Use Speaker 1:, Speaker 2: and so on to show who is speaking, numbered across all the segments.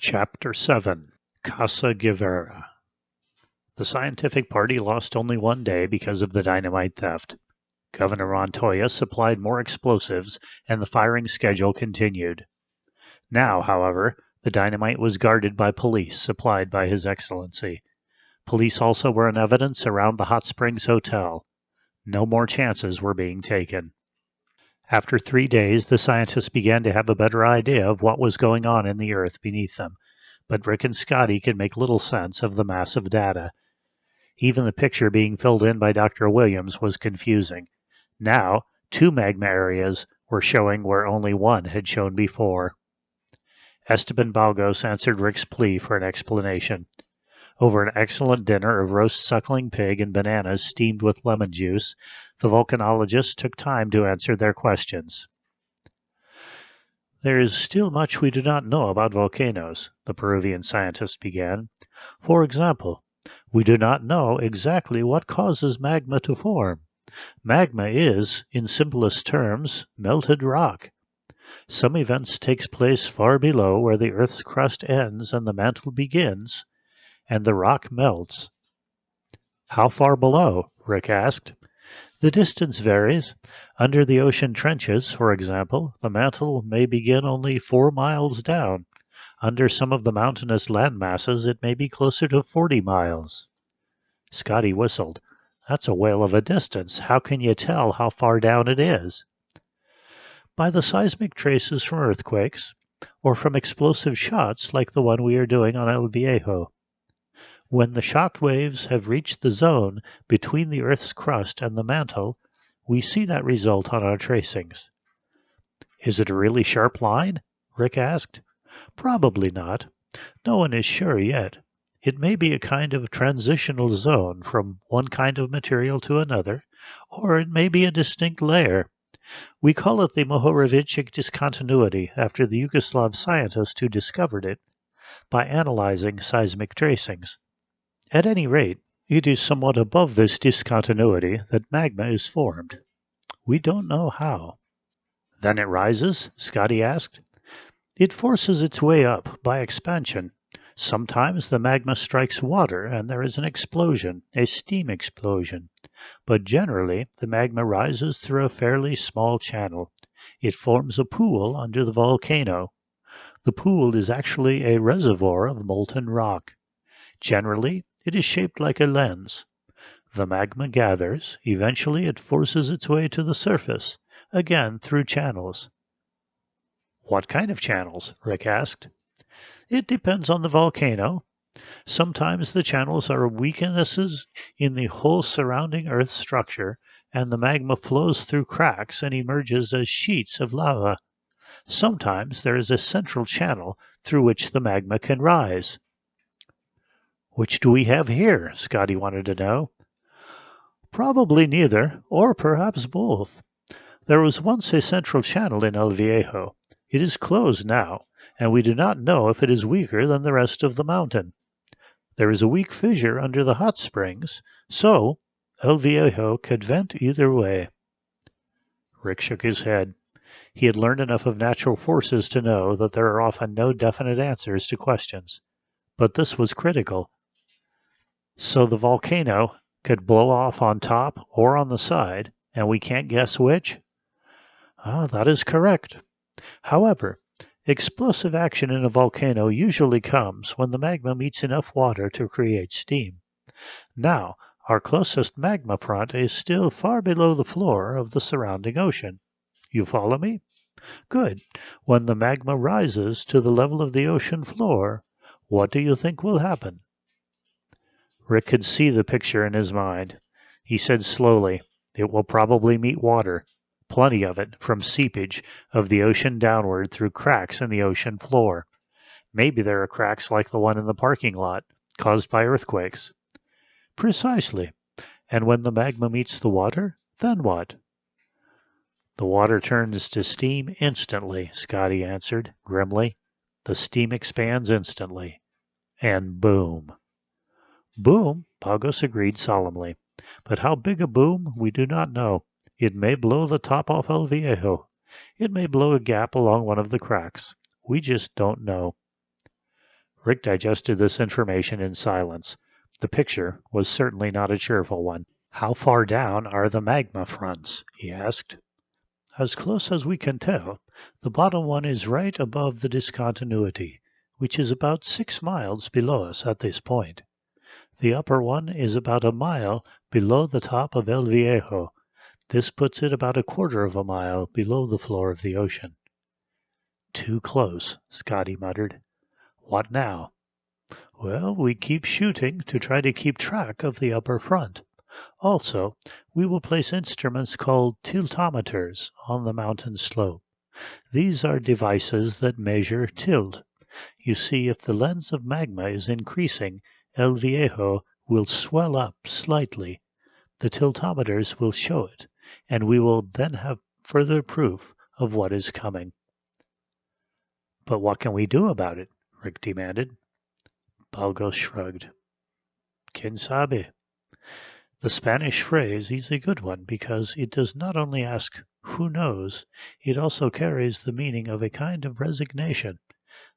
Speaker 1: Chapter 7 Casa Guevara. The scientific party lost only one day because of the dynamite theft. Governor Montoya supplied more explosives, and the firing schedule continued. Now, however, the dynamite was guarded by police supplied by His Excellency. Police also were in evidence around the Hot Springs Hotel. No more chances were being taken. After 3 days, the scientists began to have a better idea of what was going on in the earth beneath them, but Rick and Scotty could make little sense of the massive data. Even the picture being filled in by Dr. Williams was confusing. Now, 2 magma areas were showing where only one had shown before. Esteban Balgos answered Rick's plea for an explanation. Over an excellent dinner of roast suckling pig and bananas steamed with lemon juice, the volcanologists took time to answer their questions. There is still much we do not know about volcanoes, the Peruvian scientist began. For example, we do not know exactly what causes magma to form. Magma is, in simplest terms, melted rock. Some events take place far below where the Earth's crust ends and the mantle begins, and the rock melts. How far below? Rick asked. The distance varies. Under the ocean trenches, for example, the mantle may begin only 4 miles down. Under some of the mountainous land masses, it may be closer to 40 miles. Scotty whistled. That's a whale of a distance. How can you tell how far down it is? By the seismic traces from earthquakes, or from explosive shots like the one we are doing on El Viejo. When the shock waves have reached the zone between the Earth's crust and the mantle, we see that result on our tracings. Is it a really sharp line? Rick asked. Probably not. No one is sure yet. It may be a kind of transitional zone from one kind of material to another, or it may be a distinct layer. We call it the Mohorovičić discontinuity after the Yugoslav scientist who discovered it by analyzing seismic tracings. At any rate, it is somewhat above this discontinuity that magma is formed. We don't know how. Then it rises? Scotty asked. It forces its way up by expansion. Sometimes the magma strikes water and there is an explosion, a steam explosion. But generally, the magma rises through a fairly small channel. It forms a pool under the volcano. The pool is actually a reservoir of molten rock. Generally, it is shaped like a lens. The magma gathers. Eventually, it forces its way to the surface, again through channels. What kind of channels? Rick asked. It depends on the volcano. Sometimes the channels are weaknesses in the whole surrounding Earth structure, and the magma flows through cracks and emerges as sheets of lava. Sometimes there is a central channel through which the magma can rise. Which do we have here? Scotty wanted to know. Probably neither, or perhaps both. There was once a central channel in El Viejo. It is closed now, and we do not know if it is weaker than the rest of the mountain. There is a weak fissure under the hot springs, so El Viejo could vent either way. Rick shook his head. He had learned enough of natural forces to know that there are often no definite answers to questions. But this was critical. So the volcano could blow off on top or on the side, and we can't guess which? That is correct. However, explosive action in a volcano usually comes when the magma meets enough water to create steam. Now, our closest magma front is still far below the floor of the surrounding ocean. You follow me? Good. When the magma rises to the level of the ocean floor, what do you think will happen? Rick could see the picture in his mind. He said slowly, It will probably meet water. Plenty of it, from seepage of the ocean downward through cracks in the ocean floor. Maybe there are cracks like the one in the parking lot, caused by earthquakes. Precisely. And when the magma meets the water, then what? The water turns to steam instantly, Scotty answered, grimly. The steam expands instantly. And boom. Boom, Pagos agreed solemnly. But how big a boom, we do not know. It may blow the top off El Viejo. It may blow a gap along one of the cracks. We just don't know. Rick digested this information in silence. The picture was certainly not a cheerful one. "How far down are the magma fronts?" he asked. "As close as we can tell, the bottom one is right above the discontinuity, which is about 6 miles below us at this point. The upper one is about a mile below the top of El Viejo. This puts it about a quarter of a mile below the floor of the ocean." "Too close," Scotty muttered. "What now?" "Well, we keep shooting to try to keep track of the upper front. Also, we will place instruments called tiltometers on the mountain slope. These are devices that measure tilt. You see, if the lens of magma is increasing, El Viejo will swell up slightly. The tiltometers will show it, and we will then have further proof of what is coming." "But what can we do about it?" Rick demanded. Balgos shrugged. "Quien sabe?" The Spanish phrase is a good one because it does not only ask "who knows," it also carries the meaning of a kind of resignation.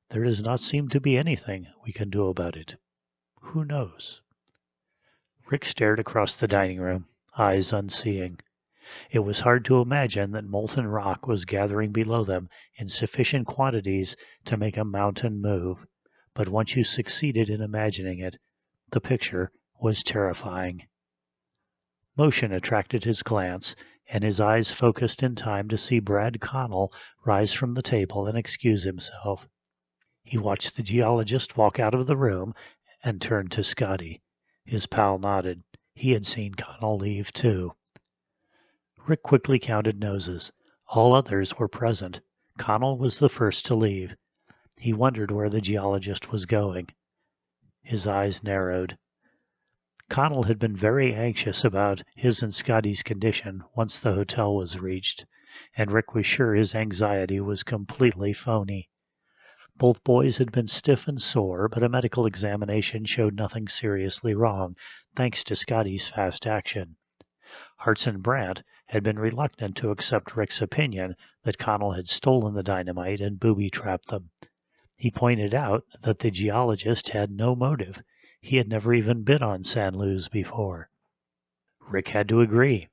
Speaker 1: There does not seem to be anything we can do about it. Who knows? Rick stared across the dining room, eyes unseeing. It was hard to imagine that molten rock was gathering below them in sufficient quantities to make a mountain move, but once you succeeded in imagining it, the picture was terrifying. Motion attracted his glance, and his eyes focused in time to see Brad Connell rise from the table and excuse himself. He watched the geologist walk out of the room and turned to Scotty. His pal nodded. He had seen Connell leave, too. Rick quickly counted noses. All others were present. Connell was the first to leave. He wondered where the geologist was going. His eyes narrowed. Connell had been very anxious about his and Scotty's condition once the hotel was reached, and Rick was sure his anxiety was completely phony. Both boys had been stiff and sore, but a medical examination showed nothing seriously wrong, thanks to Scotty's fast action. Hartson Brandt had been reluctant to accept Rick's opinion that Connell had stolen the dynamite and booby-trapped them. He pointed out that the geologist had no motive. He had never even been on San Luis before. Rick had to agree.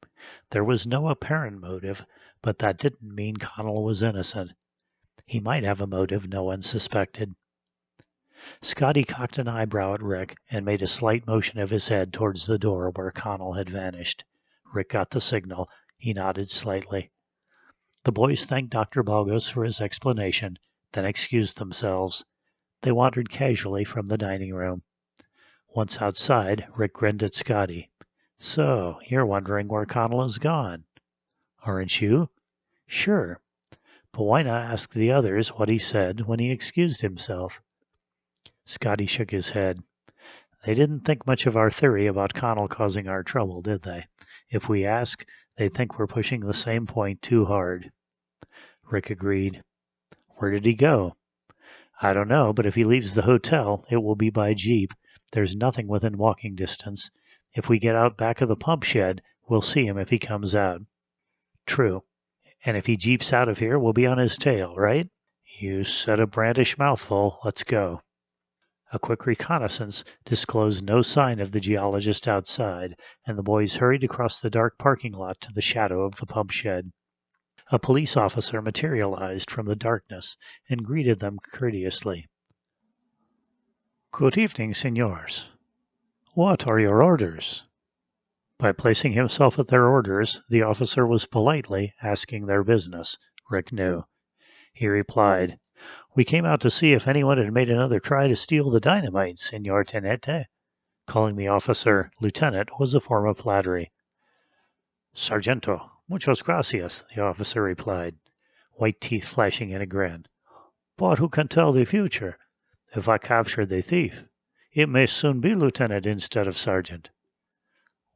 Speaker 1: There was no apparent motive, but that didn't mean Connell was innocent. He might have a motive no one suspected. Scotty cocked an eyebrow at Rick and made a slight motion of his head towards the door where Connell had vanished. Rick got the signal. He nodded slightly. The boys thanked Dr. Balgos for his explanation, then excused themselves. They wandered casually from the dining room. Once outside, Rick grinned at Scotty. "So, you're wondering where Connell has gone?" "Aren't you?" "Sure. But why not ask the others what he said when he excused himself?" Scotty shook his head. "They didn't think much of our theory about Connell causing our trouble, did they? If we ask, they think we're pushing the same point too hard." Rick agreed. "Where did he go?" "I don't know, but if he leaves the hotel, it will be by jeep. There's nothing within walking distance. If we get out back of the pump shed, we'll see him if he comes out." "True. And if he jeeps out of here, we'll be on his tail, right?" "You said a brandish mouthful. Let's go." A quick reconnaissance disclosed no sign of the geologist outside, and the boys hurried across the dark parking lot to the shadow of the pump shed. A police officer materialized from the darkness and greeted them courteously. "Good evening, senors. What are your orders?" By placing himself at their orders, the officer was politely asking their business. Rick knew. He replied, "We came out to see if anyone had made another try to steal the dynamite, Senor Tenente." Calling the officer lieutenant was a form of flattery. "Sargento, muchas gracias," the officer replied, white teeth flashing in a grin. "But who can tell the future? If I capture the thief, it may soon be lieutenant instead of sergeant."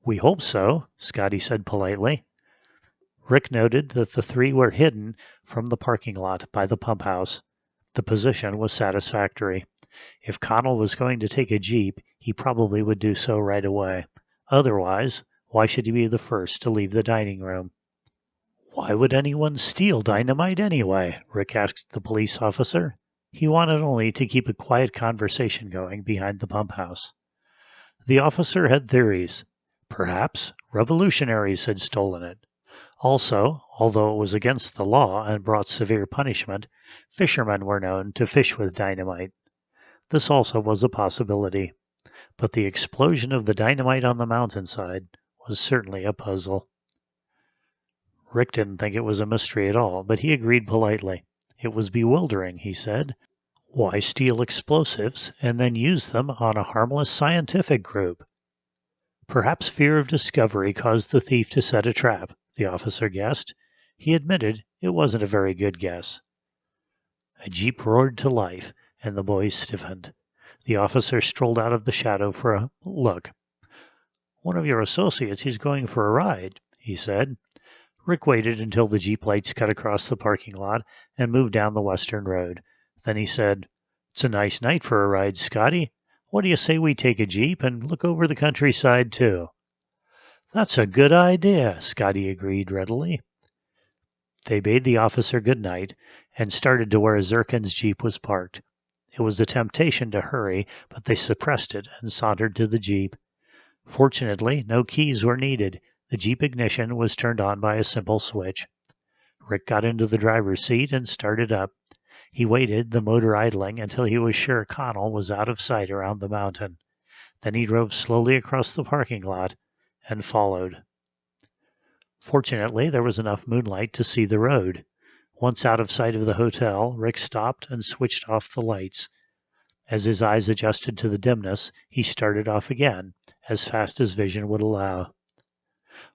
Speaker 1: "We hope so," Scotty said politely. Rick noted that the three were hidden from the parking lot by the pump house. The position was satisfactory. If Connell was going to take a jeep, he probably would do so right away. Otherwise, why should he be the first to leave the dining room? "Why would anyone steal dynamite anyway?" Rick asked the police officer. He wanted only to keep a quiet conversation going behind the pump house. The officer had theories. Perhaps revolutionaries had stolen it. Also, although it was against the law and brought severe punishment, fishermen were known to fish with dynamite. This also was a possibility. But the explosion of the dynamite on the mountainside was certainly a puzzle. Rick didn't think it was a mystery at all, but he agreed politely. It was bewildering, he said. Why steal explosives and then use them on a harmless scientific group? Perhaps fear of discovery caused the thief to set a trap, the officer guessed. He admitted it wasn't a very good guess. A jeep roared to life, and the boys stiffened. The officer strolled out of the shadow for a look. One of your associates, he's going for a ride, he said. Rick waited until the jeep lights cut across the parking lot and moved down the western road. Then he said, "It's a nice night for a ride, Scotty. What do you say we take a jeep and look over the countryside, too?" "That's a good idea," Scotty agreed readily. They bade the officer good night and started to where Zirkin's jeep was parked. It was a temptation to hurry, but they suppressed it and sauntered to the jeep. Fortunately, no keys were needed. The jeep ignition was turned on by a simple switch. Rick got into the driver's seat and started up. He waited, the motor idling, until he was sure Connell was out of sight around the mountain. Then he drove slowly across the parking lot and followed. Fortunately, there was enough moonlight to see the road. Once out of sight of the hotel, Rick stopped and switched off the lights. As his eyes adjusted to the dimness, he started off again, as fast as vision would allow.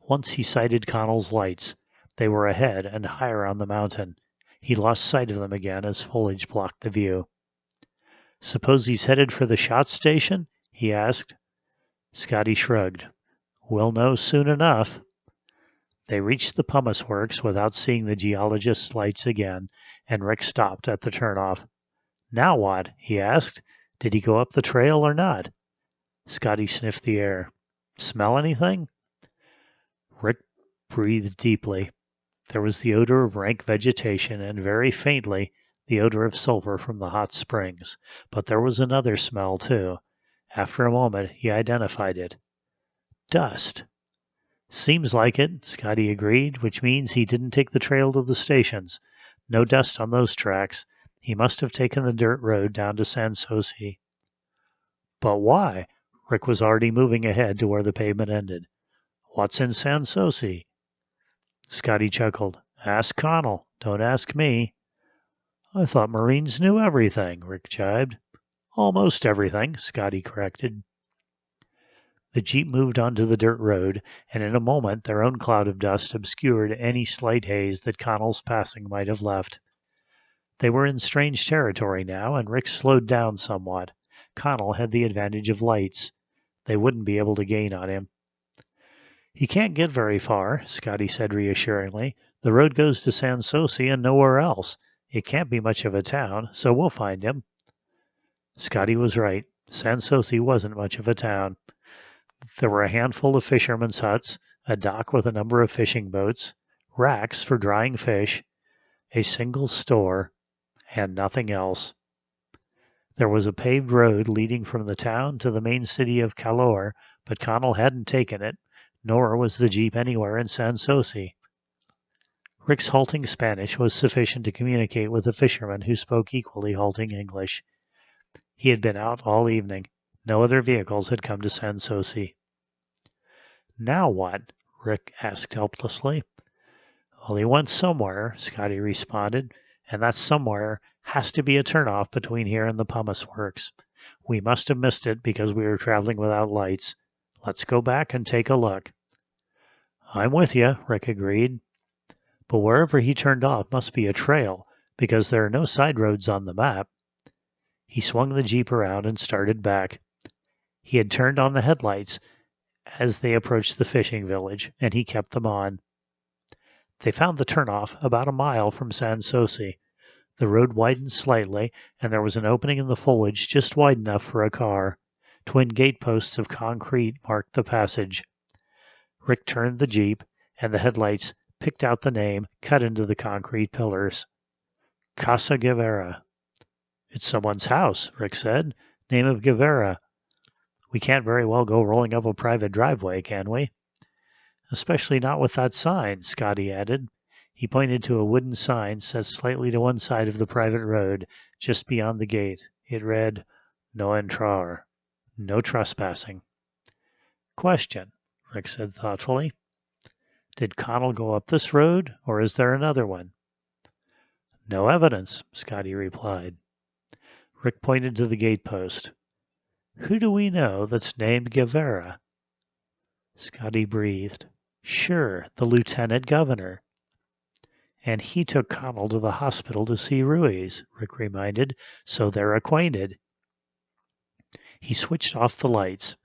Speaker 1: Once he sighted Connell's lights. They were ahead and higher on the mountain. He lost sight of them again as foliage blocked the view. "Suppose he's headed for the shot station?" he asked. Scotty shrugged. "We'll know soon enough." They reached the pumice works without seeing the geologist's lights again, and Rick stopped at the turnoff. "Now what?" he asked. "Did he go up the trail or not?" Scotty sniffed the air. "Smell anything?" Rick breathed deeply. There was the odor of rank vegetation and, very faintly, the odor of sulfur from the hot springs. But there was another smell, too. After a moment, he identified it. Dust. "Seems like it," Scotty agreed, which means he didn't take the trail to the stations. No dust on those tracks. He must have taken the dirt road down to Sans Souci. "But why?" Rick was already moving ahead to where the pavement ended. "What's in Sans Souci?" Scotty chuckled. "Ask Connell. Don't ask me." "I thought Marines knew everything," Rick jibed. "Almost everything," Scotty corrected. The jeep moved onto the dirt road, and in a moment their own cloud of dust obscured any slight haze that Connell's passing might have left. They were in strange territory now, and Rick slowed down somewhat. Connell had the advantage of lights. They wouldn't be able to gain on him. "He can't get very far," Scotty said reassuringly. "The road goes to Sans Souci and nowhere else. It can't be much of a town, so we'll find him." Scotty was right. Sans Souci wasn't much of a town. There were a handful of fishermen's huts, a dock with a number of fishing boats, racks for drying fish, a single store, and nothing else. There was a paved road leading from the town to the main city of Callor, but Connell hadn't taken it, nor was the jeep anywhere in Sans Souci. Rick's halting Spanish was sufficient to communicate with the fisherman who spoke equally halting English. He had been out all evening. No other vehicles had come to Sans Souci. "Now what?" Rick asked helplessly. "Well, he went somewhere," Scotty responded, "and that somewhere has to be a turnoff between here and the pumice works. We must have missed it because we were traveling without lights. Let's go back and take a look." "I'm with you," Rick agreed. "But wherever he turned off must be a trail, because there are no side roads on the map." He swung the jeep around and started back. He had turned on the headlights as they approached the fishing village, and he kept them on. They found the turnoff about a mile from Sans Souci. The road widened slightly, and there was an opening in the foliage just wide enough for a car. Twin gateposts of concrete marked the passage. Rick turned the jeep, and the headlights picked out the name cut into the concrete pillars. Casa Guevara. It's someone's house, Rick said. Name of Guevara. We can't very well go rolling up a private driveway, can we? Especially not with that sign, Scotty added. He pointed to a wooden sign set slightly to one side of the private road, just beyond the gate. It read, No entrar. No trespassing. Question, Rick said thoughtfully. Did Connell go up this road, or is there another one? No evidence, Scotty replied. Rick pointed to the gatepost. Who do we know that's named Guevara? Scotty breathed. Sure, the lieutenant governor. And he took Connell to the hospital to see Ruiz, Rick reminded, so they're acquainted. He switched off the lights.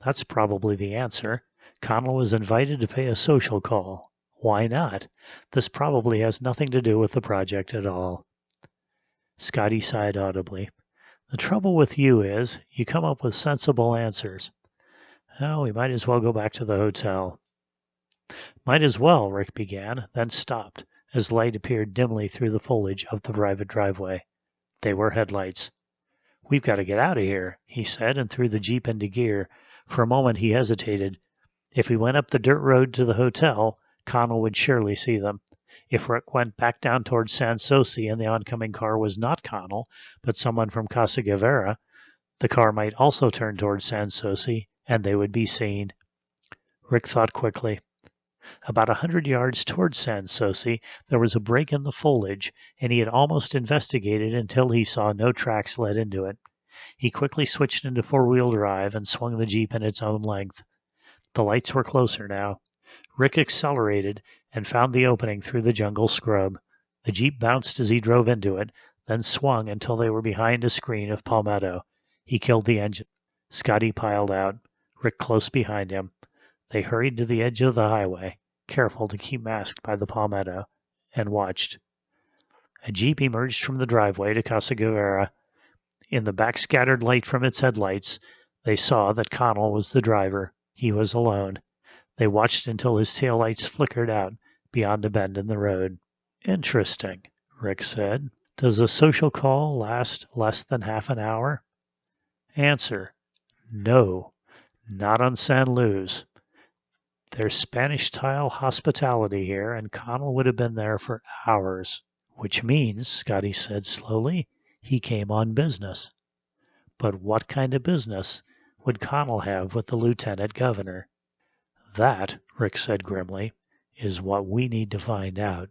Speaker 1: That's probably the answer. Connell was invited to pay a social call. Why not? This probably has nothing to do with the project at all. Scotty sighed audibly. The trouble with you is, you come up with sensible answers. Oh, we might as well go back to the hotel. Might as well, Rick began, then stopped, as light appeared dimly through the foliage of the private driveway. They were headlights. We've got to get out of here, he said, and threw the Jeep into gear. For a moment he hesitated. If we went up the dirt road to the hotel, Connell would surely see them. If Rick went back down towards San Souci and the oncoming car was not Connell, but someone from Casa Guevara, the car might also turn towards San Souci, and they would be seen. Rick thought quickly. About 100 yards towards San Souci, there was a break in the foliage, and he had almost investigated until he saw no tracks led into it. He quickly switched into four-wheel drive and swung the Jeep in its own length. The lights were closer now. Rick accelerated and found the opening through the jungle scrub. The Jeep bounced as he drove into it, then swung until they were behind a screen of palmetto. He killed the engine. Scotty piled out, Rick close behind him. They hurried to the edge of the highway, careful to keep masked by the palmetto, and watched. A Jeep emerged from the driveway to Casa Guevara. In the backscattered light from its headlights, they saw that Connell was the driver. He was alone. They watched until his taillights flickered out beyond a bend in the road. Interesting, Rick said. Does a social call last less than half an hour? Answer, no, not on San Luis. There's Spanish-style hospitality here, and Connell would have been there for hours. Which means, Scotty said slowly, he came on business. But what kind of business would Connell have with the lieutenant governor? That, Rick said grimly, is what we need to find out.